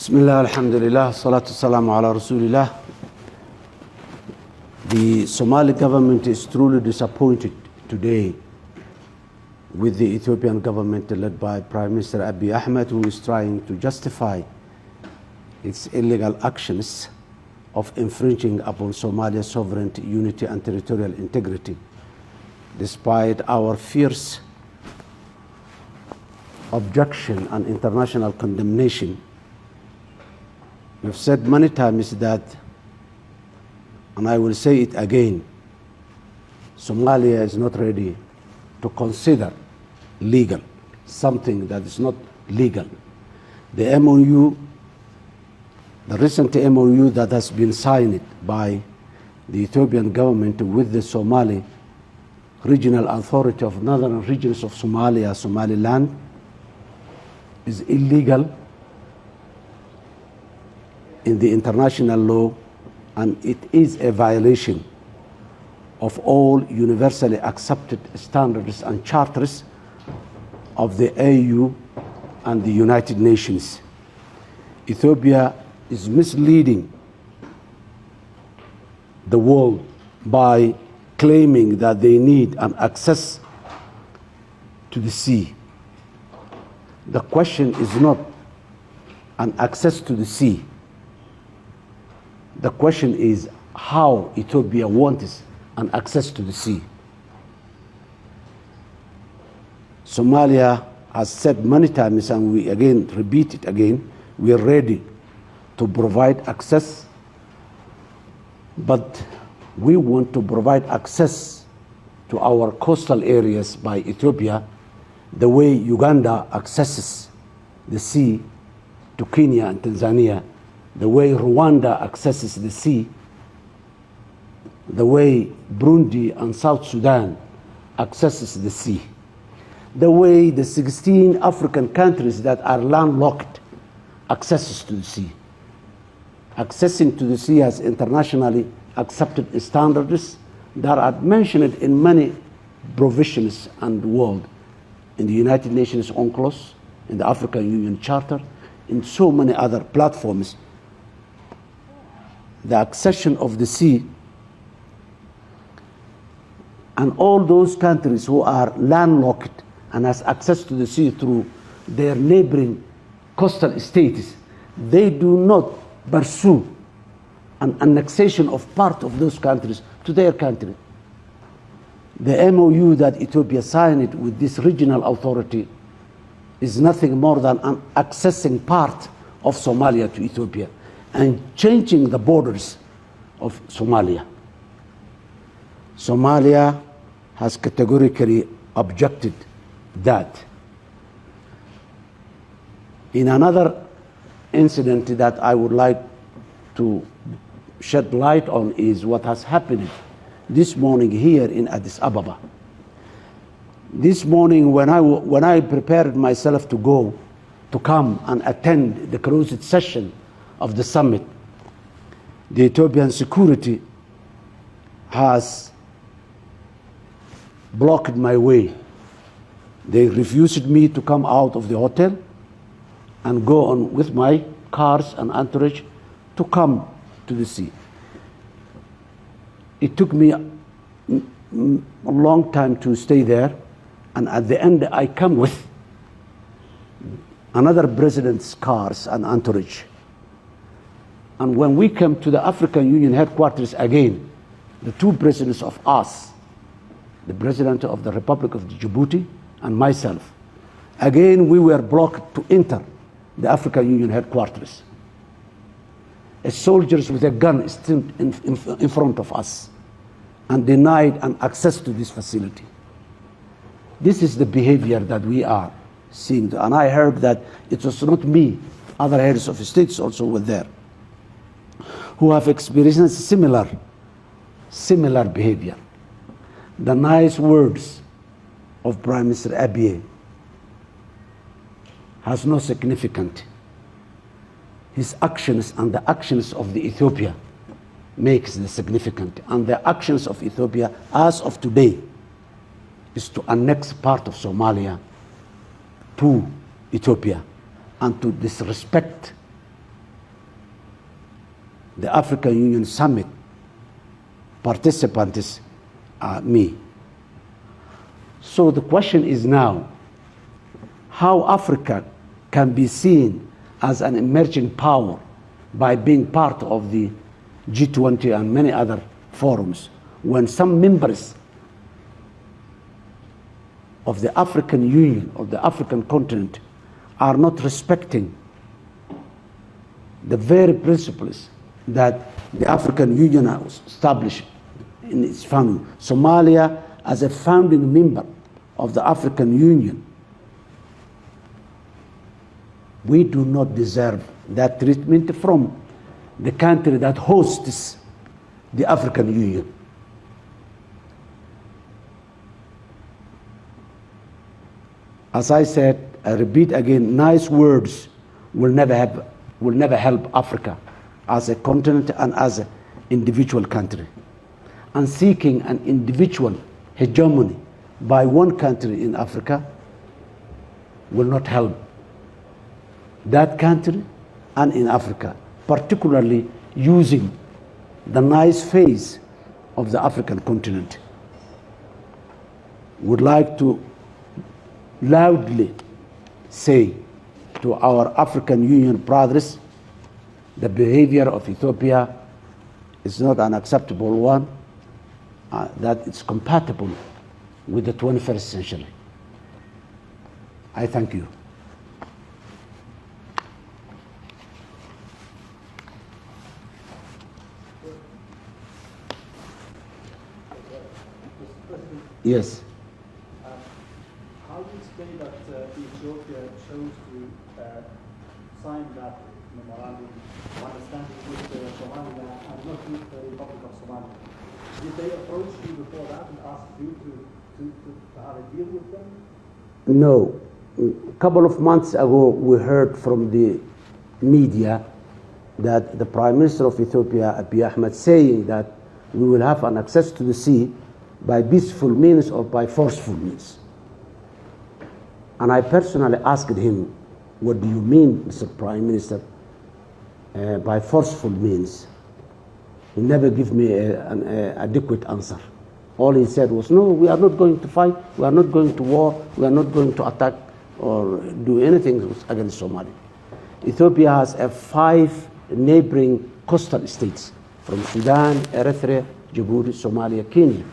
Bismillah, alhamdulillah, salatu salamu ala rasulillah. The Somali government is truly disappointed today with the Ethiopian government led by Prime Minister Abiy Ahmed, who is trying to justify its illegal actions of infringing upon Somalia's sovereignty, unity, and territorial integrity. Despite our fierce objection and international condemnation, we've said many times that, and I will say it again, Somalia is not ready to consider legal something that is not legal. The MOU, the recent MOU that has been signed by the Ethiopian government with the Somali Regional Authority of Northern Regions of Somalia, Somaliland, is illegal in the international law, and it is a violation of all universally accepted standards and charters of the AU and the United Nations. Ethiopia is misleading the world by claiming that they need an access to the sea. The question is not an access to the sea. The question is how Ethiopia wants an access to the sea. Somalia has said many times, and we again repeat it again, we are ready to provide access, but we want to provide access to our coastal areas by Ethiopia the way Uganda accesses the sea to Kenya and Tanzania, the way Rwanda accesses the sea, the way Burundi and South Sudan accesses the sea, the way the 16 African countries that are landlocked accesses to the sea. Accessing to the sea has internationally accepted standards that are mentioned in many provisions and world, in the United Nations UNCLOS, in the African Union Charter, in so many other platforms. The accession of the sea, and all those countries who are landlocked and has access to the sea through their neighboring coastal states, they do not pursue an annexation of part of those countries to their country. The MOU that Ethiopia signed with this regional authority is nothing more than an accessing part of Somalia to Ethiopia and changing the borders of Somalia. Somalia has categorically objected that. In another incident that I would like to shed light on is what has happened this morning here in Addis Ababa. This morning when I prepared myself to come and attend the closed session of the summit, the Ethiopian security has blocked my way. They refused me to come out of the hotel and go on with my cars and entourage to come to the sea. It took me a long time to stay there, and at the end I come with another president's cars and entourage. And when we came to the African Union headquarters again, the two presidents of us, the president of the Republic of Djibouti and myself, again we were blocked to enter the African Union headquarters. Soldiers with a gun stood in front of us and denied an access to this facility. This is the behavior that we are seeing. And I heard that it was not me, other heads of states also were there, who have experienced similar behavior. The nice words of Prime Minister Abiy has no significance. His actions and the actions of the Ethiopia makes the significant. And the actions of Ethiopia as of today is to annex part of Somalia to Ethiopia and to disrespect the African Union Summit participants me. So the question is now, how Africa can be seen as an emerging power by being part of the G20 and many other forums, when some members of the African Union, of the African continent, are not respecting the very principles that the African Union has established in its founding. Somalia, as a founding member of the African Union, we do not deserve that treatment from the country that hosts the African Union. As I said, I repeat again, nice words will never help Africa as a continent and as an individual country. And seeking an individual hegemony by one country in Africa will not help that country and in Africa, particularly using the nice face of the African continent. Would like to loudly say to our African Union brothers, the behavior of Ethiopia is not an acceptable one, that it's compatible with the 21st century. I thank you. Yes. How do you explain that Ethiopia chose to sign that memorandum of understanding with Somalia and not with the Republic of Somalia? Did they approach you before that and ask you to have a deal with them? No. A couple of months ago, we heard from the media that the Prime Minister of Ethiopia, Abiy Ahmed, saying that we will have an access to the sea by peaceful means or by forceful means. And I personally asked him, what do you mean, Mr. Prime Minister, by forceful means? He never gave me an adequate answer. All he said was, no, we are not going to fight, we are not going to war, we are not going to attack or do anything against Somalia. Ethiopia has 5 neighboring coastal states from Sudan, Eritrea, Djibouti, Somalia, Kenya.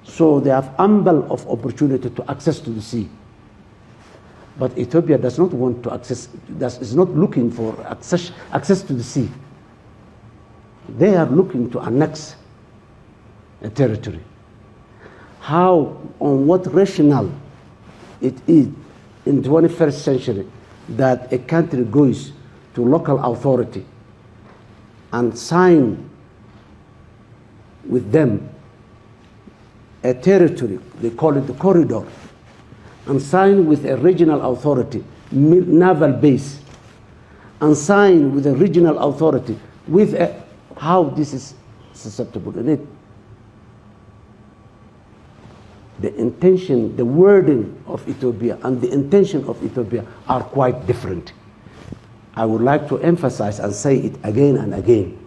So they have ample of opportunity to access to the sea. But Ethiopia does not want to access, is not looking for access to the sea. They are looking to annex a territory. How, on what rationale it is in the 21st century that a country goes to local authority and sign with them a territory, they call it the corridor, and sign with a regional authority, naval base, and sign with a regional authority with how this is susceptible in it. The intention, the wording of Ethiopia and the intention of Ethiopia are quite different. I would like to emphasize and say it again and again.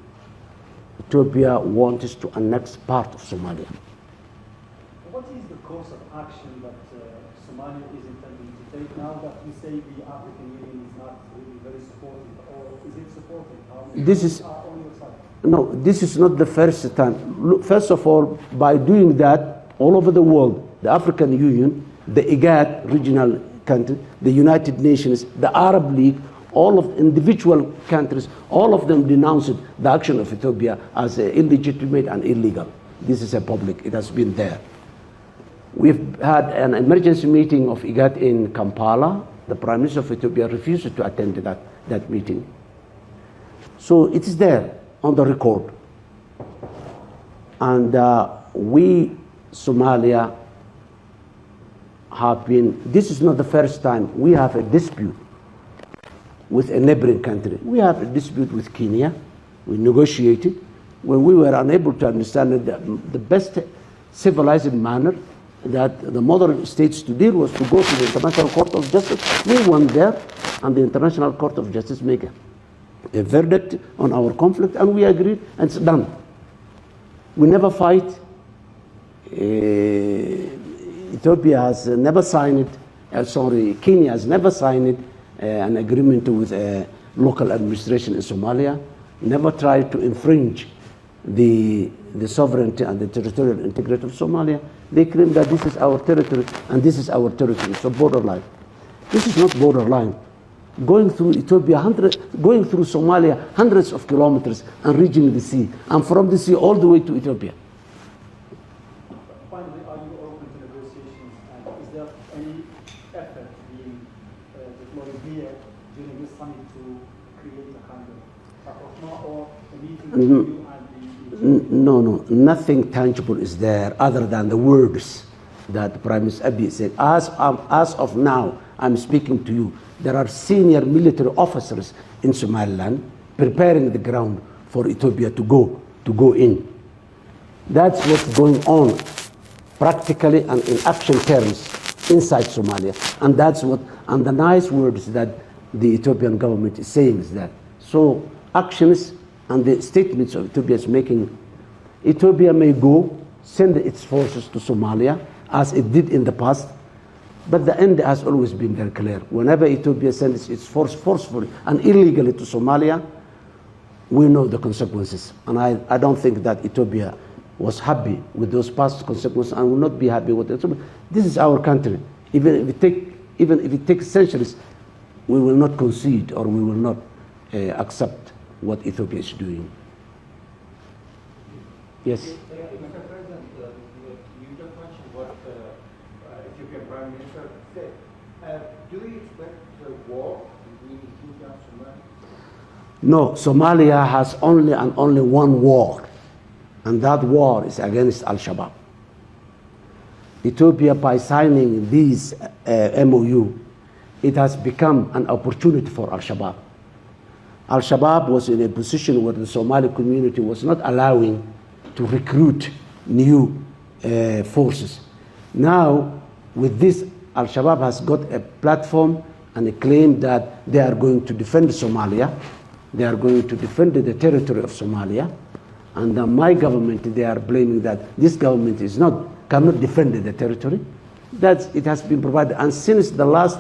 Ethiopia wants to annex part of Somalia. What is the course of action that Somalia is intending to take now that you say the African Union is not really very supportive, or is it supportive? This is are on your side? No, this is not the first time. Look, first of all, by doing that, all over the world, the African Union, the IGAD regional country, the United Nations, the Arab League, all of individual countries, all of them denounced the action of Ethiopia as illegitimate and illegal. This is a public, it has been there. We've had an emergency meeting of IGAD in Kampala. The Prime Minister of Ethiopia refused to attend that meeting. So it is there on the record. And we, Somalia, have been, this is not the first time we have a dispute with a neighboring country. We have a dispute with Kenya. We negotiated when we were unable to understand the best civilized manner that the modern states to deal was to go to the International Court of Justice. We went there, and the International Court of Justice made a verdict on our conflict, and we agreed, and it's done. We never fight. Ethiopia has never signed it. Kenya has never signed an agreement with a local administration in Somalia. Never tried to infringe the sovereignty and the territorial integrity of Somalia. They claim that this is our territory and this is our territory. So borderline. This is not borderline. Going through Ethiopia, going through Somalia, hundreds of kilometers and reaching the sea, and from the sea all the way to Ethiopia. Finally, are you open to negotiations, and is there any effort being deployed here during this summit to create a kind of rapprochement or a meeting between you and the No, nothing tangible is there other than the words that Prime Minister Abiy said. As of now, I'm speaking to you, there are senior military officers in Somaliland preparing the ground for Ethiopia to go in. That's what's going on practically and in action terms inside Somalia. And that's what, and the nice words that the Ethiopian government is saying is that. So actions and the statements of Ethiopia is making, Ethiopia may go, send its forces to Somalia, as it did in the past, but the end has always been very clear. Whenever Ethiopia sends its force forcefully and illegally to Somalia, we know the consequences. And I don't think that Ethiopia was happy with those past consequences and will not be happy with it. This is our country. Even if it takes centuries, we will not concede or we will not accept what Ethiopia is doing. Yes? Mr. President, you just mentioned what Ethiopian Prime Minister said. Do you expect a war between Ethiopia and Somalia? No, Somalia has only one war, and that war is against Al-Shabaab. Ethiopia, by signing these MOU, it has become an opportunity for Al-Shabaab. Al-Shabaab was in a position where the Somali community was not allowing to recruit new forces. Now, with this, Al-Shabaab has got a platform and a claim that they are going to defend Somalia. They are going to defend the territory of Somalia. And my government, they are blaming that this government cannot defend the territory. It has been provided. And since the last,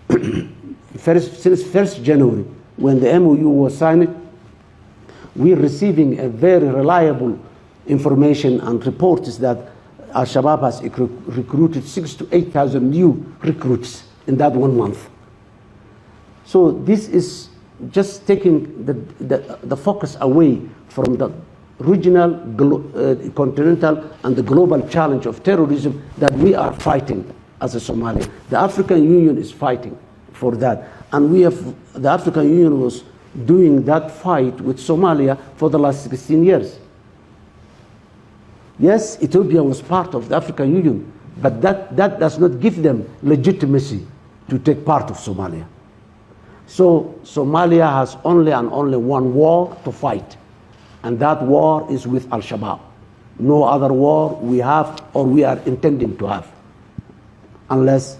since 1st January, when the MOU was signed, we're receiving a very reliable information and reports that Al-Shabaab has recruited 6,000 to 8,000 new recruits in that 1 month. So this is just taking the focus away from the regional, continental, and the global challenge of terrorism that we are fighting as a Somalia. The African Union is fighting for that. And the African Union was doing that fight with Somalia for the last 16 years. Yes, Ethiopia was part of the African Union, but that does not give them legitimacy to take part of Somalia. So Somalia has only one war to fight, and that war is with Al-Shabaab. No other war we have or we are intending to have, unless,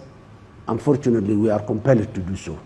unfortunately, we are compelled to do so.